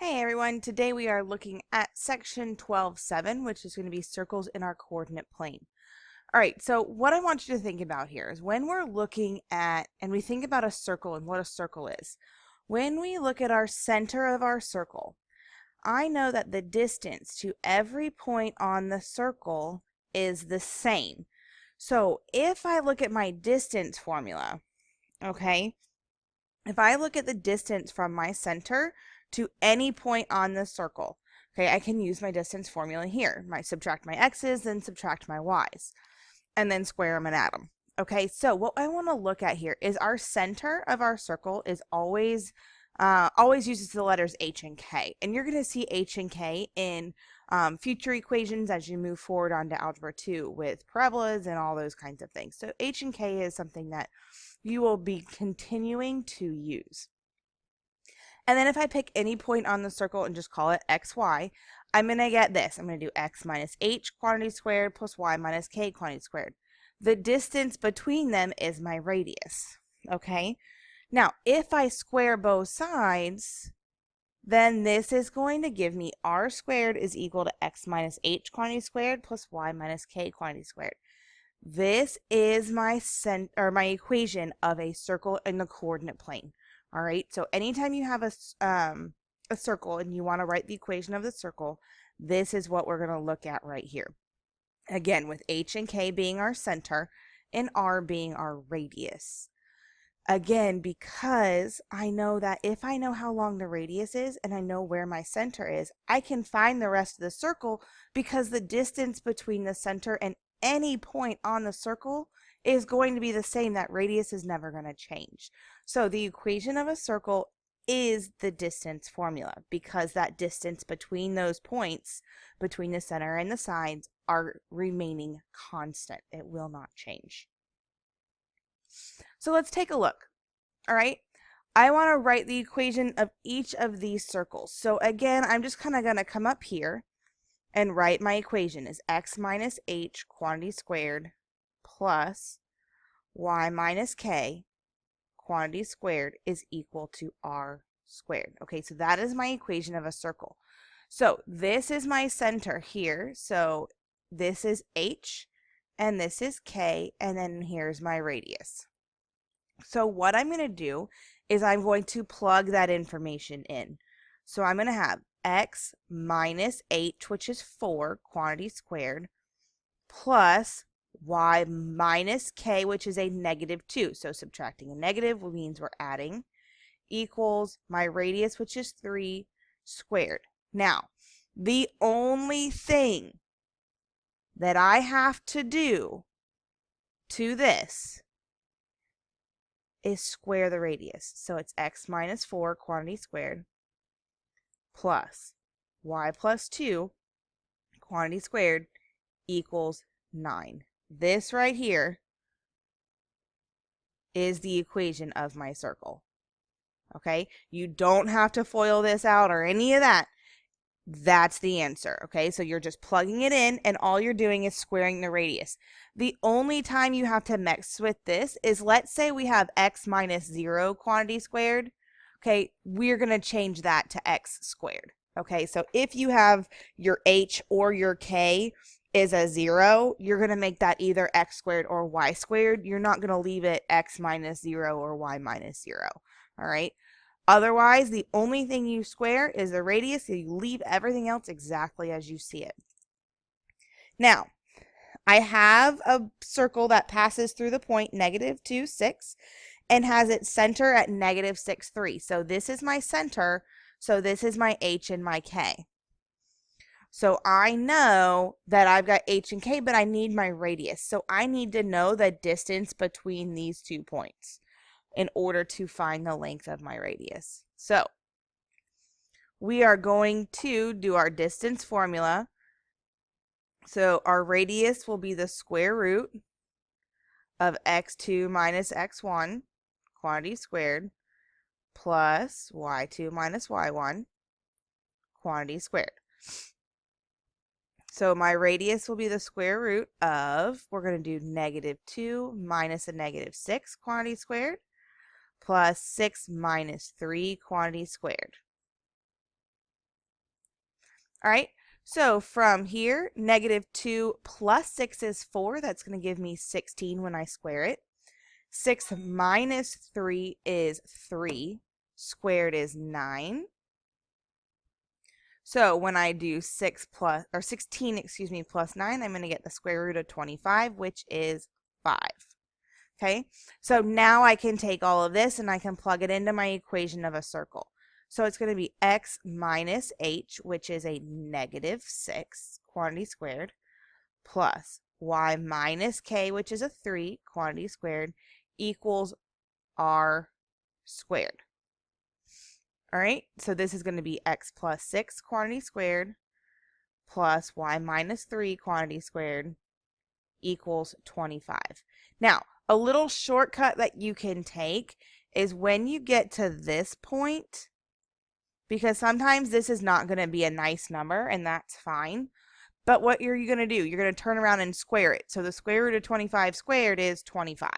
Hey everyone, today we are looking at section 12.7, which is going to be circles in our coordinate plane. All right, so what I want you to think about here is when we're looking at, and we think about a circle and what a circle is. When we look at our center of our circle, I know that the distance to every point on the circle is the same. So if I look at my distance formula, okay, if I look at the distance from my center to any point on the circle, okay, I can use my distance formula here. Subtract my x's, then subtract my y's, and then square them and add them. Okay, so what I want to look at here is our center of our circle is always uses the letters h and k, and you're going to see h and k in future equations as you move forward onto algebra 2 with parabolas and all those kinds of things. So h and k is something that you will be continuing to use. And then if I pick any point on the circle and just call it xy, I'm going to get this. I'm going to do x minus h quantity squared plus y minus k quantity squared. The distance between them is my radius. Okay? Now, if I square both sides, then this is going to give me r squared is equal to x minus h quantity squared plus y minus k quantity squared. This is my equation of a circle in the coordinate plane. All right, so anytime you have a circle and you want to write the equation of the circle, this is what we're going to look at right here. Again, with h and k being our center and r being our radius. Again, because I know that if I know how long the radius is and I know where my center is, I can find the rest of the circle because the distance between the center and any point on the circle is going to be the same. That radius is never going to change. So the equation of a circle is the distance formula because that distance between those points, between the center and the sides, are remaining constant. It will not change. So let's take a look. All right. I want to write the equation of each of these circles. So again, I'm just kind of going to come up here and write my equation is x minus h quantity squared plus y minus k quantity squared is equal to r squared. Okay, so that is my equation of a circle. So this is my center here. So this is h and this is k, and then here's my radius. So what I'm going to do is I'm going to plug that information in. So I'm going to have x minus h, which is 4, quantity squared, plus y minus k, which is a negative 2. So subtracting a negative means we're adding, equals my radius, which is 3, squared. Now, the only thing that I have to do to this is square the radius. So it's x minus 4 quantity squared plus y plus 2 quantity squared equals 9. This right here is the equation of my circle. Okay? You don't have to FOIL this out or any of that. That's the answer. Okay? So you're just plugging it in and all you're doing is squaring the radius. The only time you have to mess with this is, let's say we have x minus 0 quantity squared. Okay, we're going to change that to x squared. Okay, so if you have your h or your k is a 0, you're going to make that either x squared or y squared. You're not going to leave it x minus 0 or y minus 0. All right. Otherwise, the only thing you square is the radius. So you leave everything else exactly as you see it. Now, I have a circle that passes through the point negative 2, 6 and has its center at negative 6, 3. So this is my center. So this is my h and my k. So I know that I've got h and k, but I need my radius. So I need to know the distance between these 2 points in order to find the length of my radius. So we are going to do our distance formula. So our radius will be the square root of x2 minus x1 quantity squared plus y2 minus y1 quantity squared. So my radius will be the square root of, we're going to do negative 2 minus a negative 6 quantity squared plus 6 minus 3 quantity squared. All right, so from here, negative 2 plus 6 is 4. That's going to give me 16 when I square it. 6 minus 3 is 3. Squared is 9. So when I do 16, excuse me, plus 9, I'm going to get the square root of 25, which is 5. Okay, so now I can take all of this and I can plug it into my equation of a circle. So it's going to be x minus h, which is a negative 6, quantity squared, plus y minus k, which is a 3, quantity squared, equals r squared. All right, so this is going to be x plus 6, quantity squared, plus y minus 3, quantity squared, equals 25. Now, a little shortcut that you can take is when you get to this point, because sometimes this is not going to be a nice number, and that's fine. But what are you going to do? You're going to turn around and square it. So the square root of 25 squared is 25.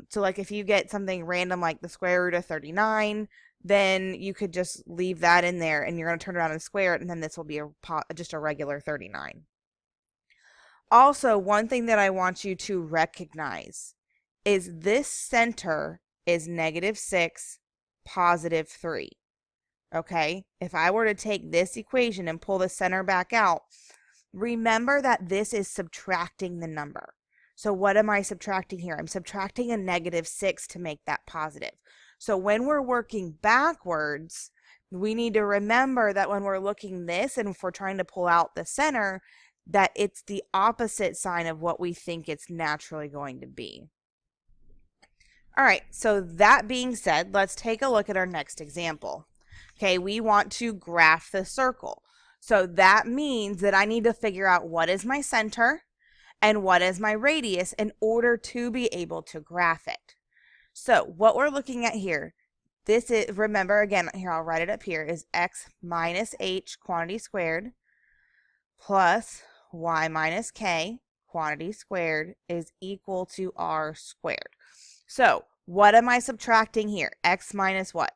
So like if you get something random like the square root of 39, then you could just leave that in there and you're going to turn around and square it, and then this will be just a regular 39. Also, one thing that I want you to recognize is this center is negative 6, positive 3. Okay, if I were to take this equation and pull the center back out, remember that this is subtracting the number. So what am I subtracting here? I'm subtracting a negative 6 to make that positive. So when we're working backwards, we need to remember that when we're looking this and if we're trying to pull out the center, that it's the opposite sign of what we think it's naturally going to be. All right, so that being said, let's take a look at our next example. Okay, we want to graph the circle. So that means that I need to figure out what is my center and what is my radius in order to be able to graph it. So what we're looking at here, this is, remember again, here I'll write it up here, is x minus h, quantity squared, plus y minus k, quantity squared, is equal to r squared. So what am I subtracting here? X minus what?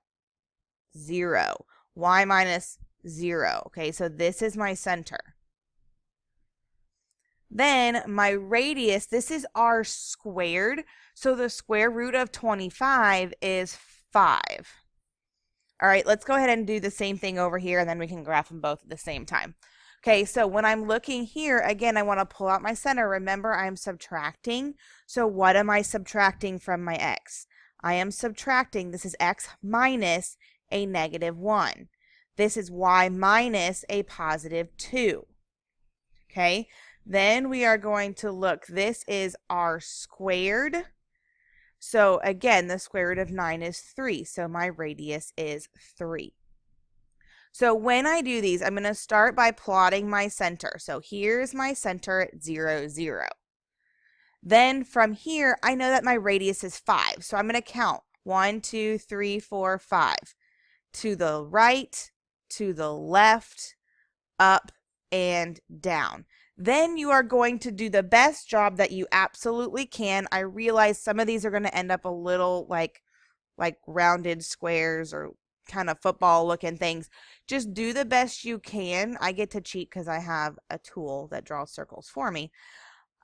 0. Y minus 0. Okay, so this is my center. Then my radius, this is r squared. So the square root of 25 is 5. All right, let's go ahead and do the same thing over here, and then we can graph them both at the same time. Okay, so when I'm looking here, again, I want to pull out my center. Remember, I'm subtracting. So what am I subtracting from my x? I am subtracting, this is x minus a negative 1. This is y minus a positive 2. Okay, then we are going to look, this is r squared. So again, the square root of 9 is 3, so my radius is 3. So when I do these, I'm going to start by plotting my center. So here's my center at 0, 0. Then from here, I know that my radius is 5. So I'm going to count 1, 2, 3, 4, 5. To the right, to the left, up, and down. Then you are going to do the best job that you absolutely can. I realize some of these are going to end up a little like rounded squares or kind of football looking things. Just do the best you can. I get to cheat because I have a tool that draws circles for me.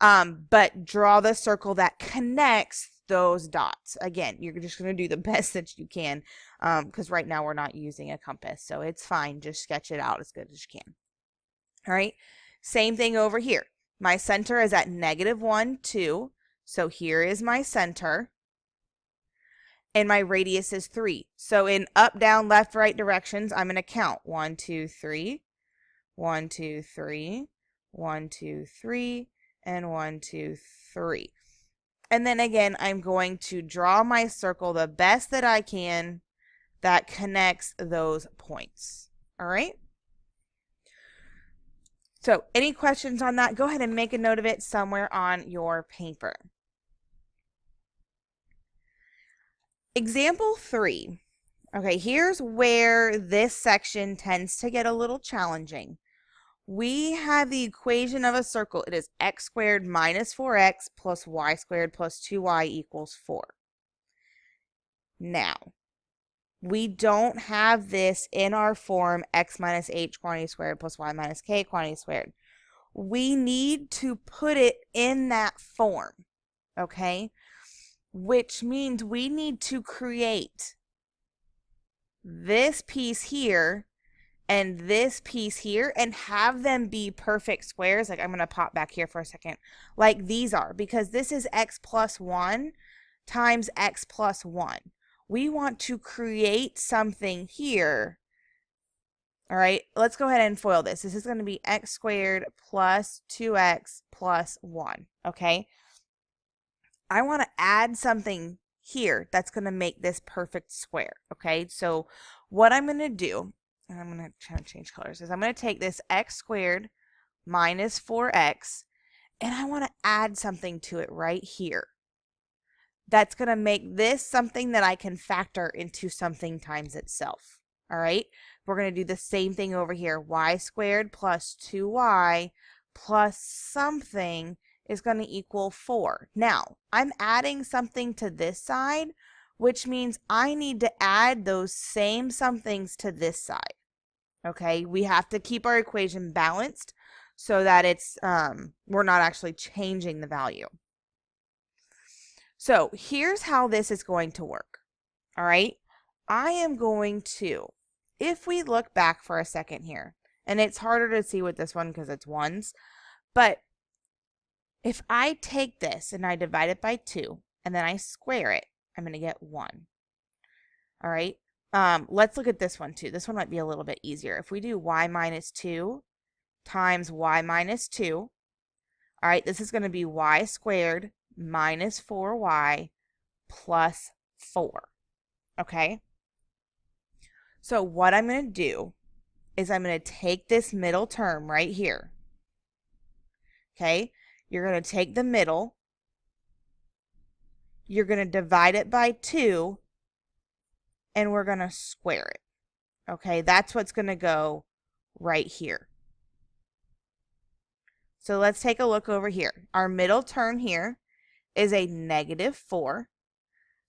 But draw the circle that connects those dots. Again, you're just going to do the best that you can because right now we're not using a compass. So it's fine. Just sketch it out as good as you can. All right. Same thing over here. My center is at negative 1, 2. So here is my center. And my radius is 3. So in up, down, left, right directions, I'm going to count 1, 2, 3, 1, 2, 3, 1, 2, 3, and 1, 2, 3. And then again, I'm going to draw my circle the best that I can that connects those points. All right? So any questions on that? Go ahead and make a note of it somewhere on your paper. Example 3. Okay, here's where this section tends to get a little challenging. We have the equation of a circle. It is x squared minus 4x plus y squared plus 2y equals 4. Now, We don't have this in our form x minus h quantity squared plus y minus k quantity squared. We need to put it in that form, okay? Which means we need to create this piece here and this piece here and have them be perfect squares. Like I'm going to pop back here for a second, like these are, because this is x plus 1 times x plus 1. We want to create something here. All right, let's go ahead and FOIL this. This is going to be x squared plus 2x plus 1, okay? I want to add something here that's going to make this perfect square, okay? So what I'm going to do, and I'm going to try to change colors, is I'm going to take this x squared minus 4x, and I want to add something to it right here. That's going to make this something that I can factor into something times itself, all right? We're going to do the same thing over here. Y squared plus 2y plus something is going to equal 4. Now, I'm adding something to this side, which means I need to add those same somethings to this side. Okay, we have to keep our equation balanced so that it's we're not actually changing the value. So here's how this is going to work. All right, I am going to, if we look back for a second here, and it's harder to see with this one because it's ones, but if I take this and I divide it by 2 and then I square it, I'm going to get 1. All right. Let's look at this one too. This one might be a little bit easier. If we do y minus 2 times y minus 2, all right, this is going to be y squared minus 4y plus 4. Okay. So what I'm going to do is I'm going to take this middle term right here. Okay. You're going to take the middle, you're going to divide it by 2, and we're going to square it. Okay, that's what's going to go right here. So let's take a look over here. Our middle term here is a negative 4.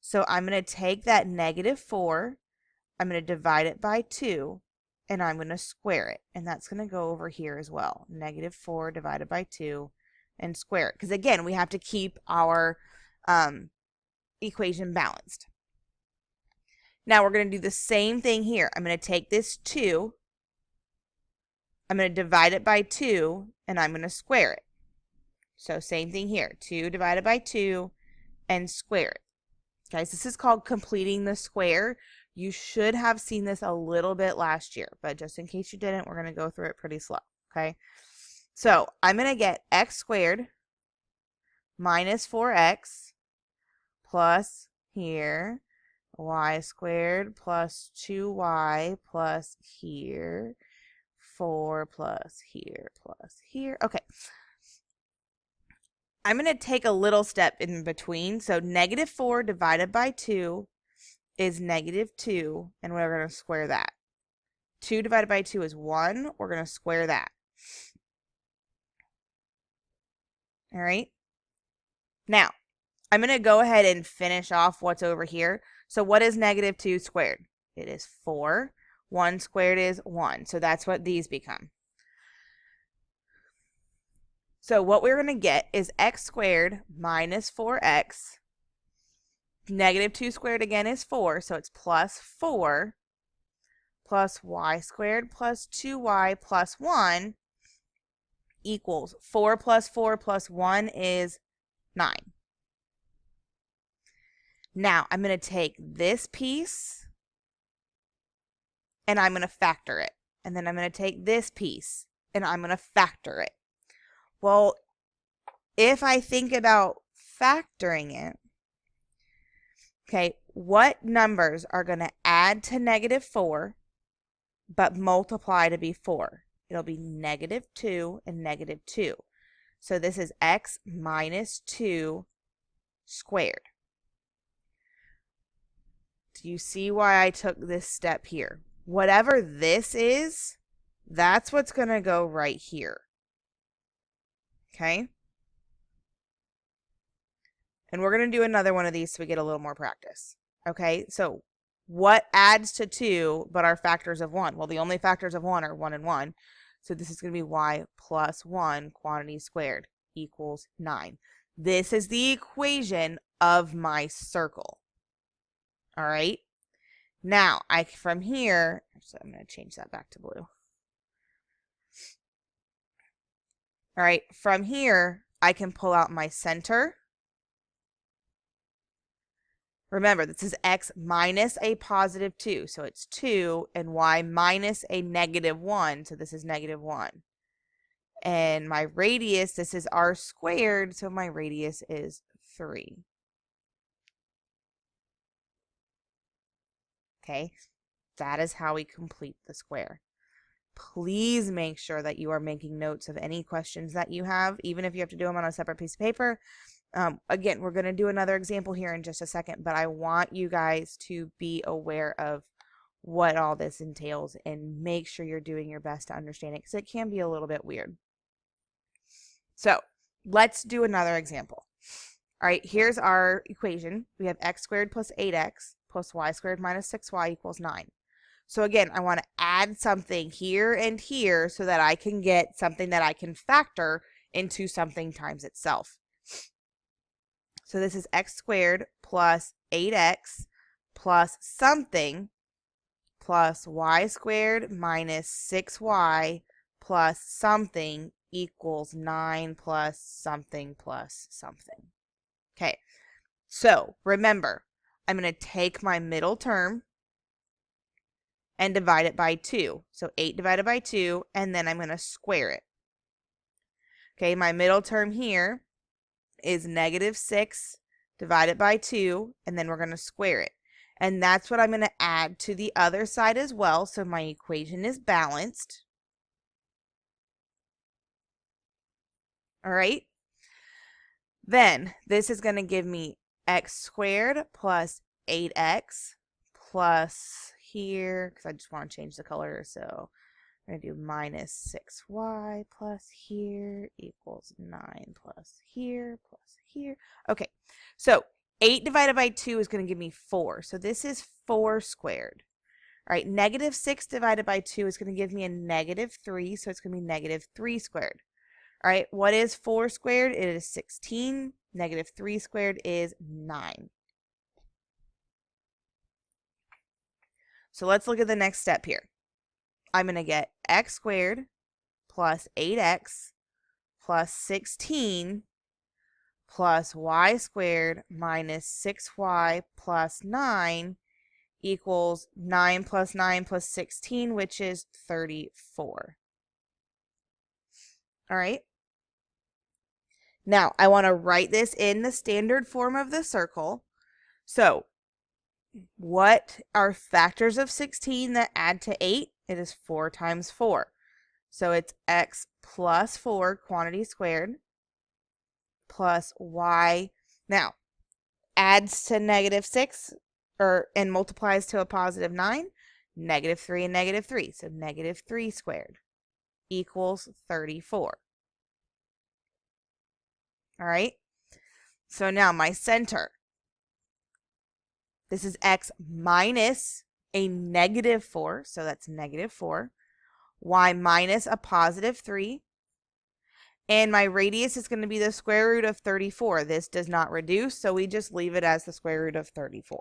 So I'm going to take that negative 4, I'm going to divide it by 2, and I'm going to square it. And that's going to go over here as well. Negative 4 divided by 2. And square it, because again we have to keep our equation balanced. Now we're going to do the same thing here. I'm going to take this 2, I'm going to divide it by 2, and I'm going to square it. So same thing here, 2 divided by 2 and square it. Guys, this is called completing the square. You should have seen this a little bit last year, but just in case you didn't, we're going to go through it pretty slow, okay? So I'm going to get x squared minus 4x plus here, y squared plus 2y plus here, 4 plus here plus here. Okay. I'm going to take a little step in between. So negative 4 divided by 2 is negative 2, and we're going to square that. 2 divided by 2 is 1. We're going to square that. All right. Now, I'm going to go ahead and finish off what's over here. So what is negative 2 squared? It is 4. 1 squared is 1. So that's what these become. So what we're going to get is x squared minus 4x. Negative 2 squared again is 4. So it's plus 4 plus y squared plus 2y plus 1 equals 4 plus 4 plus 1 is 9. Now I'm going to take this piece and I'm going to factor it. And then I'm going to take this piece and I'm going to factor it. Well, if I think about factoring it, okay, what numbers are going to add to negative 4 but multiply to be 4? It'll be negative 2 and negative 2. So this is x minus 2 squared. Do you see why I took this step here? Whatever this is, that's what's going to go right here. Okay? And we're going to do another one of these so we get a little more practice. Okay? So what adds to 2 but are factors of 1? Well, the only factors of 1 are 1 and 1. So this is going to be y plus 1 quantity squared equals 9. This is the equation of my circle. All right? Now, from here, so I'm going to change that back to blue. All right, from here, I can pull out my center. Remember, this is x minus a positive 2, so it's 2, and y minus a negative 1, so this is negative 1. And my radius, this is r squared, so my radius is 3. Okay, that is how we complete the square. Please make sure that you are making notes of any questions that you have, even if you have to do them on a separate piece of paper. Again, we're going to do another example here in just a second, but I want you guys to be aware of what all this entails and make sure you're doing your best to understand it, because it can be a little bit weird. So let's do another example. All right, here's our equation. We have x squared plus 8x plus y squared minus 6y equals 9. So again, I want to add something here and here so that I can get something that I can factor into something times itself. So this is x squared plus 8x plus something plus y squared minus 6y plus something equals 9 plus something plus something. Okay, so remember, I'm going to take my middle term and divide it by 2. So 8 divided by 2, and then I'm going to square it. Okay, my middle term here is negative 6 divided by 2, and then we're going to square it. And that's what I'm going to add to the other side as well, so my equation is balanced. All right? Then this is going to give me x squared plus 8x plus here, because I just want to change the color, so I'm going to do minus 6y plus here equals 9 plus here plus here. Okay, so 8 divided by 2 is going to give me 4, so this is 4 squared. All right, negative 6 divided by 2 is going to give me a negative 3, so it's going to be negative 3 squared. All right, what is 4 squared? It is 16. Negative 3 squared is 9. So let's look at the next step here. I'm going to get x squared plus 8x plus 16 plus y squared minus 6y plus 9 equals 9 plus 9 plus 16, which is 34. All right. Now, I want to write this in the standard form of the circle. So, what are factors of 16 that add to 8? It is 4 times 4. So, it's x plus 4 quantity squared plus y. Now, adds to negative 6 and multiplies to a positive 9. Negative 3 and negative 3. So, negative 3 squared equals 34. All right, so now my center. This is x minus a negative 4, so that's negative 4. Y minus a positive 3. And my radius is going to be the square root of 34. This does not reduce, so we just leave it as the square root of 34.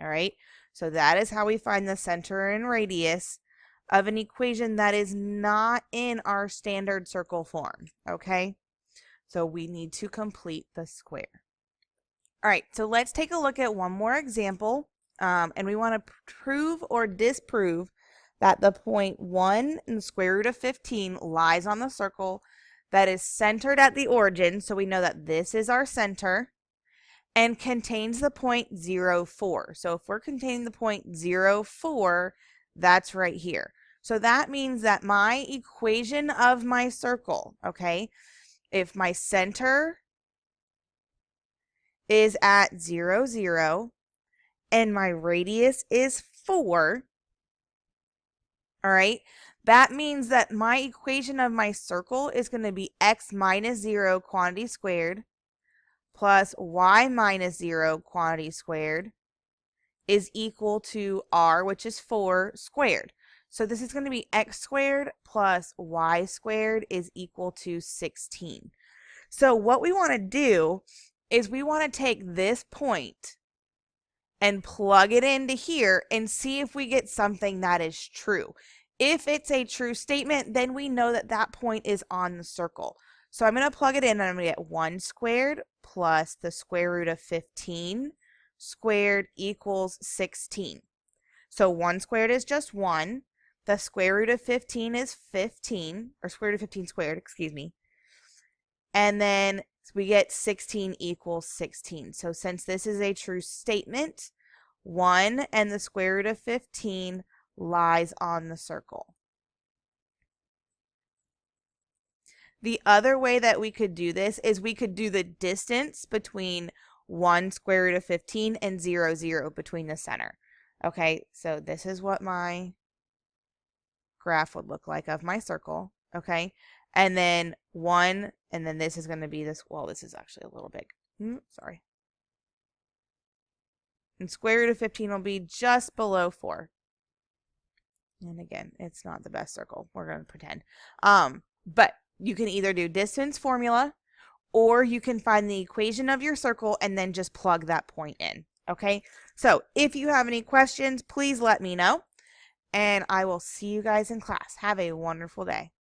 All right, so that is how we find the center and radius of an equation that is not in our standard circle form, okay? So we need to complete the square. All right, so let's take a look at one more example. And we want to prove or disprove that the point 1 in the square root of 15 lies on the circle that is centered at the origin. So we know that this is our center and contains the point 0, 4. So if we're containing the point 0, 4, that's right here. So that means that my equation of my circle, okay, if my center is at 0, 0, and my radius is 4, all right, that means that my equation of my circle is going to be x minus 0 quantity squared plus y minus 0 quantity squared is equal to r, which is 4, squared. So this is going to be x squared plus y squared is equal to 16. So what we want to do is we want to take this point and plug it into here and see if we get something that is true. If it's a true statement, then we know that that point is on the circle. So I'm going to plug it in and I'm going to get 1 squared plus the square root of 15 squared equals 16. So 1 squared is just 1. The square root of 15 is 15, or square root of 15 squared, excuse me. And then we get 16 equals 16. So since this is a true statement, 1 and the square root of 15 lies on the circle. The other way that we could do this is we could do the distance between 1 square root of 15 and 0, 0 between the center. Okay, so this is what my graph would look like of my circle. Okay, and then 1, and then this is going to be this, well, this is actually a little big. Sorry. And square root of 15 will be just below 4. And again, it's not the best circle. We're going to pretend. But you can either do distance formula, or you can find the equation of your circle and then just plug that point in. Okay, so if you have any questions, please let me know, and I will see you guys in class. Have a wonderful day.